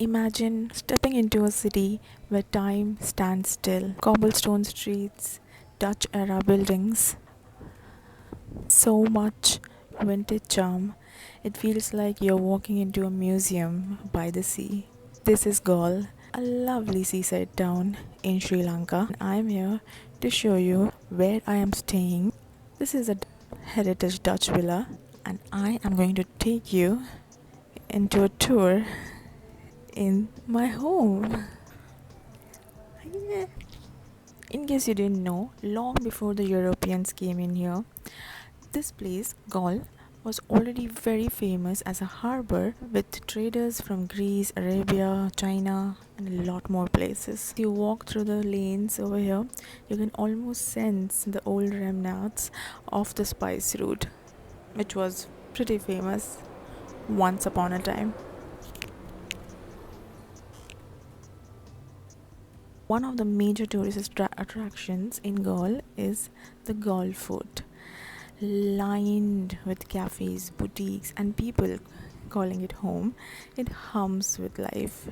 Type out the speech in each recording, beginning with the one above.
Imagine stepping into a city where time stands still. Cobblestone streets, Dutch era buildings, so much vintage charm. It feels like you're walking into a museum by the sea. This is Galle, a lovely seaside town in Sri Lanka. I'm here to show you where I am staying. This is a heritage Dutch villa, and I am going to take you into a tour in my home. Yeah. In case you didn't know, long before the Europeans came in here, this place, Galle, was already very famous as a harbor with traders from Greece, Arabia, China, and a lot more places. If you walk through the lanes over here, you can almost sense the old remnants of the spice route, which was pretty famous once upon a time. One of the major tourist attractions in Galle is the Galle Fort, lined with cafes, boutiques, and people calling it home. It hums with life.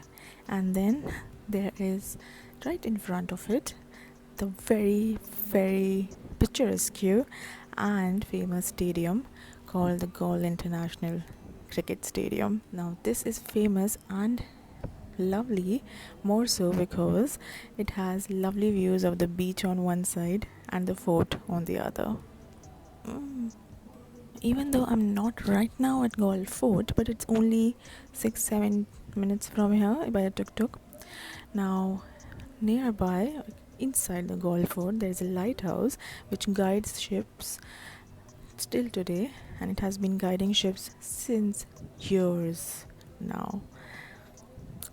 And then there is, right in front of it, the very picturesque and famous stadium called the Galle International Cricket Stadium. Now, this is famous and lovely, more so because it has lovely views of the beach on one side and the fort on the other. Even though I'm not right now at Galle Fort, but it's only 6-7 minutes from here by a tuk-tuk. Now, nearby, inside the Galle Fort, there's a lighthouse which guides ships still today, and it has been guiding ships since years now.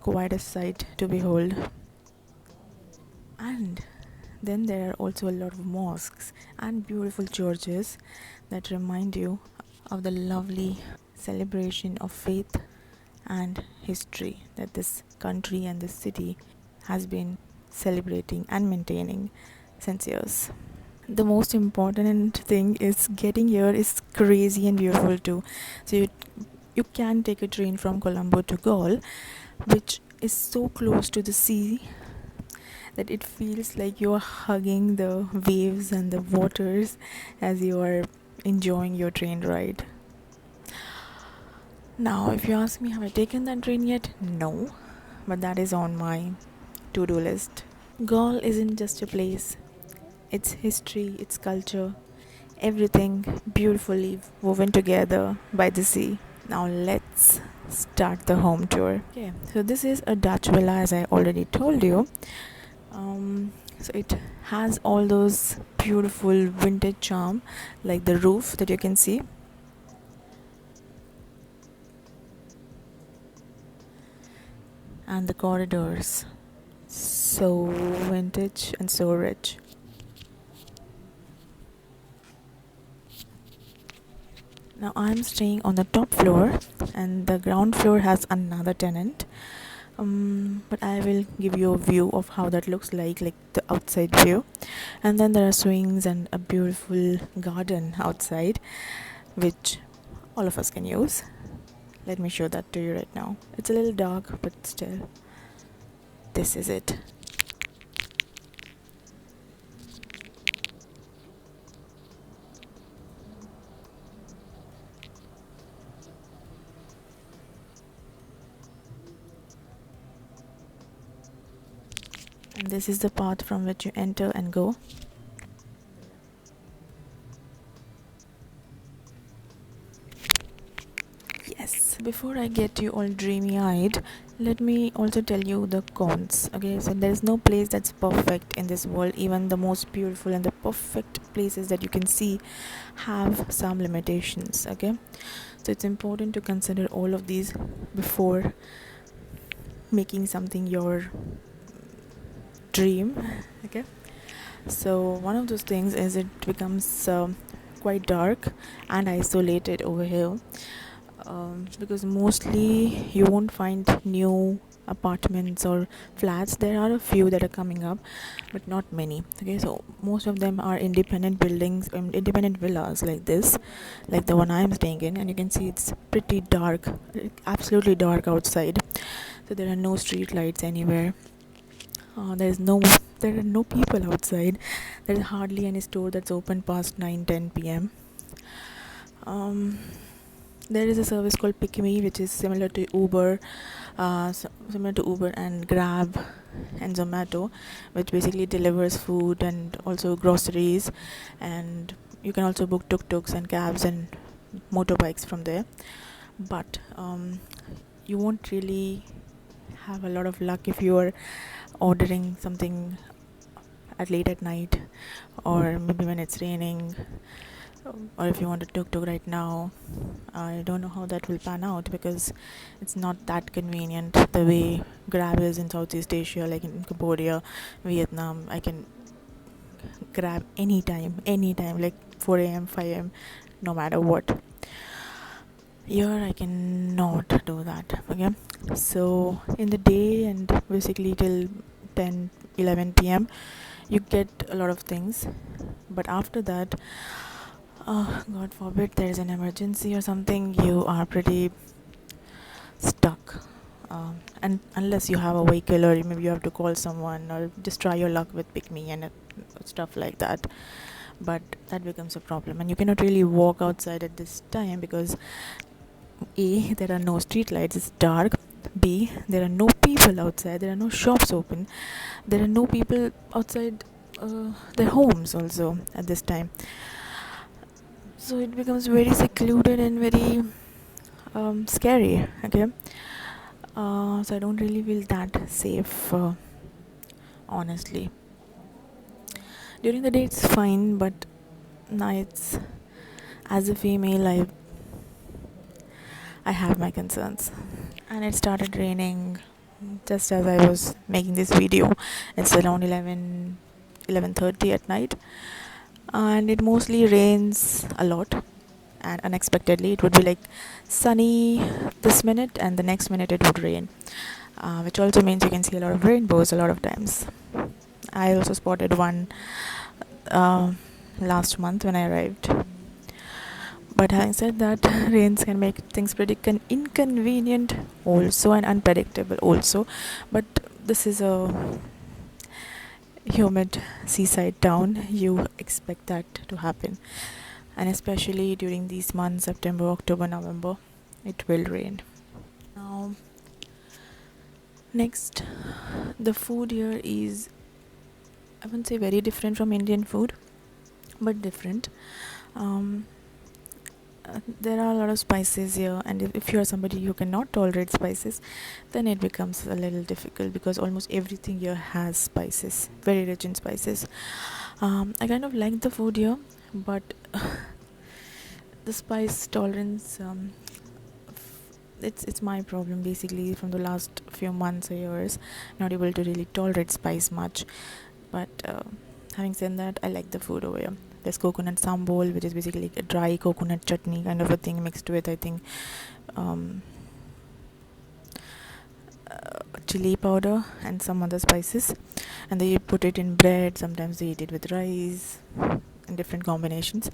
Quite a sight to behold. And then there are also a lot of mosques and beautiful churches that remind you of the lovely celebration of faith and history that this country and this city has been celebrating and maintaining since years. The most important thing is getting here is crazy and beautiful too. So you can take a train from Colombo to Galle, which is so close to the sea that it feels like you're hugging the waves and the waters as you are enjoying your train ride. Now, if you ask me, have I taken that train yet? No, but that is on my to-do list. Galle isn't just a place, it's history, it's culture, everything beautifully woven together by the sea. Now let's start the home tour. Okay, so this is a Dutch villa, as I already told you. So it has all those beautiful vintage charm, like the roof that you can see, and the corridors, so vintage and so rich. Now I'm staying on the top floor, and the ground floor has another tenant. But I will give you a view of how that looks like the outside view. And then there are swings and a beautiful garden outside, which all of us can use. Let me show that to you right now. It's a little dark, but still, this is it. And this is the path from which you enter and go. Yes, before I get you all dreamy-eyed, let me also tell you the cons. Okay, so there is no place that's perfect in this world. Even the most beautiful and the perfect places that you can see have some limitations. Okay, so it's important to consider all of these before making something your dream. Okay, so one of those things is it becomes quite dark and isolated over here, because mostly you won't find new apartments or flats. There are a few that are coming up, but not many. Okay, so most of them are independent buildings, independent villas like this, like the one I'm staying in, and you can see it's pretty dark, absolutely dark outside. So there are no street lights anywhere. There's no there are no people outside. There is hardly any store that's open past 9-10 p.m. Um, there is a service called Pick Me, which is similar to Uber and Grab and Zomato, which basically delivers food and also groceries, and you can also book tuk-tuks and cabs and motorbikes from there. But you won't really have a lot of luck if you are ordering something at late at night, or maybe when it's raining, or if you want a tuk-tuk right now. I don't know how that will pan out, because it's not that convenient the way Grab is in Southeast Asia, like in Cambodia, Vietnam. I can grab anytime, like 4 a.m., 5 a.m., no matter what. Here I cannot do that. Okay, so in the day and basically till 10-11 p.m. you get a lot of things, but after that, God forbid there's an emergency or something, you are pretty stuck. And unless you have a vehicle, or maybe you have to call someone, or just try your luck with Pick Me and stuff like that. But that becomes a problem, and you cannot really walk outside at this time because A, there are no street lights, it's dark. B, there are no people outside, there are no shops open, there are no people outside their homes also at this time. So it becomes very secluded and very scary. Okay, so I don't really feel that safe, honestly. During the day it's fine, but nights, as a female, I have my concerns. And it started raining just as I was making this video. It's around 11:30 at night, and it mostly rains a lot, and unexpectedly it would be like sunny this minute and the next minute it would rain, which also means you can see a lot of rainbows a lot of times. I also spotted one last month when I arrived. But having said that, rains can make things pretty inconvenient also, and unpredictable also. But this is a humid seaside town. You expect that to happen. And especially during these months, September, October, November, it will rain. Now, next, the food here is, I wouldn't say very different from Indian food, but different. There are a lot of spices here, and if you are somebody who cannot tolerate spices, then it becomes a little difficult, because almost everything here has spices, very rich in spices. I kind of like the food here, but the spice tolerance, it's my problem basically from the last few months or years, not able to really tolerate spice much. But having said that, I like the food over here. There's coconut sambol, which is basically like a dry coconut chutney kind of a thing, mixed with, I think, chili powder and some other spices, and they put it in bread. Sometimes they eat it with rice in different combinations.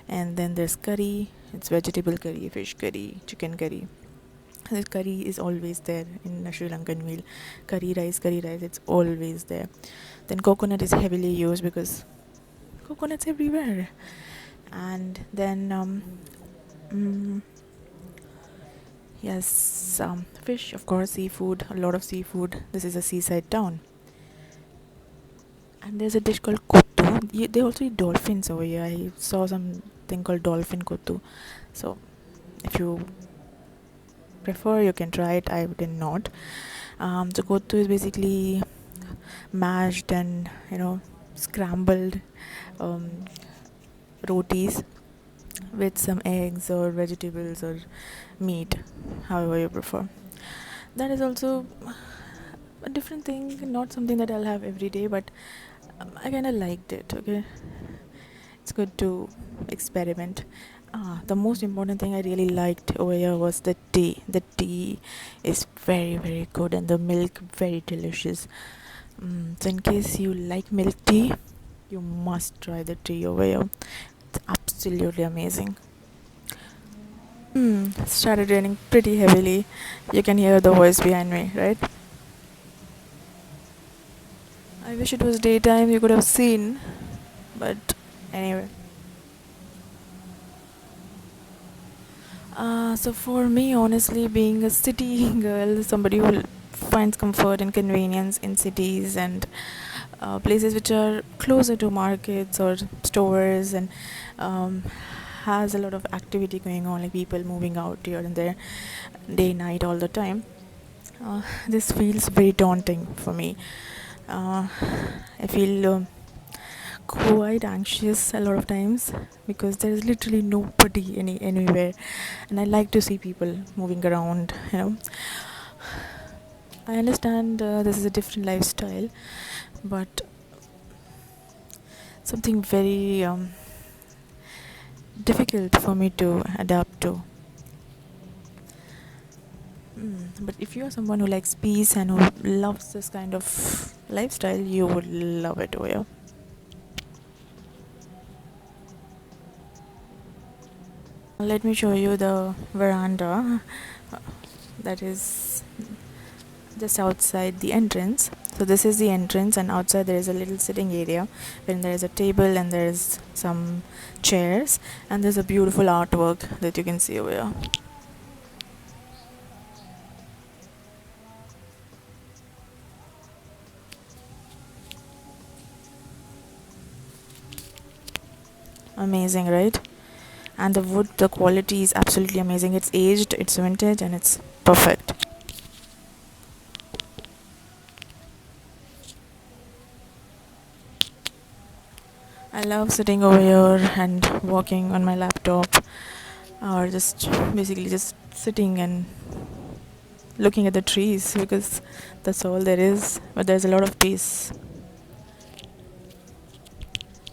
And then there's curry. It's vegetable curry, fish curry, chicken curry. The curry is always there in a Sri Lankan meal. Curry rice, it's always there. Then coconut is heavily used because coconuts everywhere. And then yes, fish, of course, seafood, a lot of seafood. This is a seaside town. And there's a dish called kottu. They also eat dolphins over here. I saw something called dolphin kottu. So if you prefer, you can try it. I did not. So kottu is basically mashed and scrambled rotis with some eggs or vegetables or meat, however you prefer. That is also a different thing, not something that I'll have every day, but I kind of liked it. Okay, it's good to experiment. The most important thing I really liked over here was the tea. The tea is very, very good, and the milk very delicious. So in case you like milk tea, you must try the tea over here. It's absolutely amazing. Started raining pretty heavily. You can hear the voice behind me, right? I wish it was daytime, you could have seen, but anyway. So for me, honestly, being a city girl, somebody who finds comfort and convenience in cities and places which are closer to markets or stores and um, has a lot of activity going on, like people moving out here and there, day, night, all the time. This feels very daunting for me. Uh, I feel quite anxious a lot of times because there is literally nobody anywhere, and I like to see people moving around. I understand this is a different lifestyle, but something very difficult for me to adapt to. But if you are someone who likes peace and who loves this kind of lifestyle, you would love it over here. Let me show you the veranda that is just outside the entrance. So this is the entrance, and outside there is a little sitting area when there is a table and there is some chairs, and there's a beautiful artwork that you can see over here. Amazing, right? And the wood, the quality is absolutely amazing. It's aged, it's vintage, and it's perfect. I love sitting over here and working on my laptop, or just basically just sitting and looking at the trees, because that's all there is, but there's a lot of peace.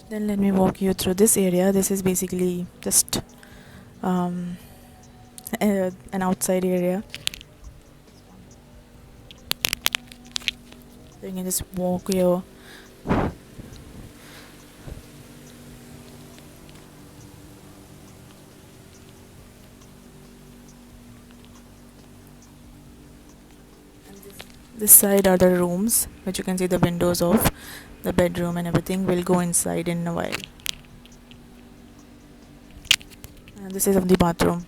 Then let me walk you through this area. This is basically just um, an outside area. So you can just walk here. This side are the rooms, which you can see the windows of the bedroom and everything. We'll go inside in a while. And this is of the bathroom.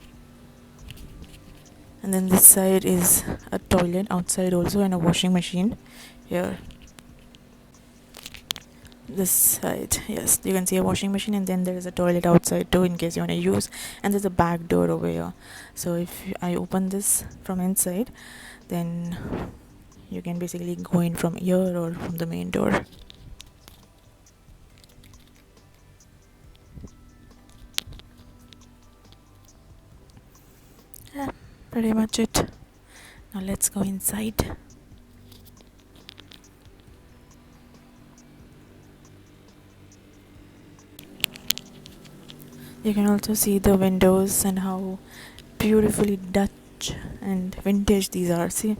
And then this side is a toilet outside also, and a washing machine here. This side, yes, you can see a washing machine, and then there is a toilet outside too in case you want to use. And there's a back door over here. So if I open this from inside, then you can basically go in from here or from the main door. Yeah, pretty much it. Now let's go inside. You can also see the windows and how beautifully Dutch and vintage these are. See?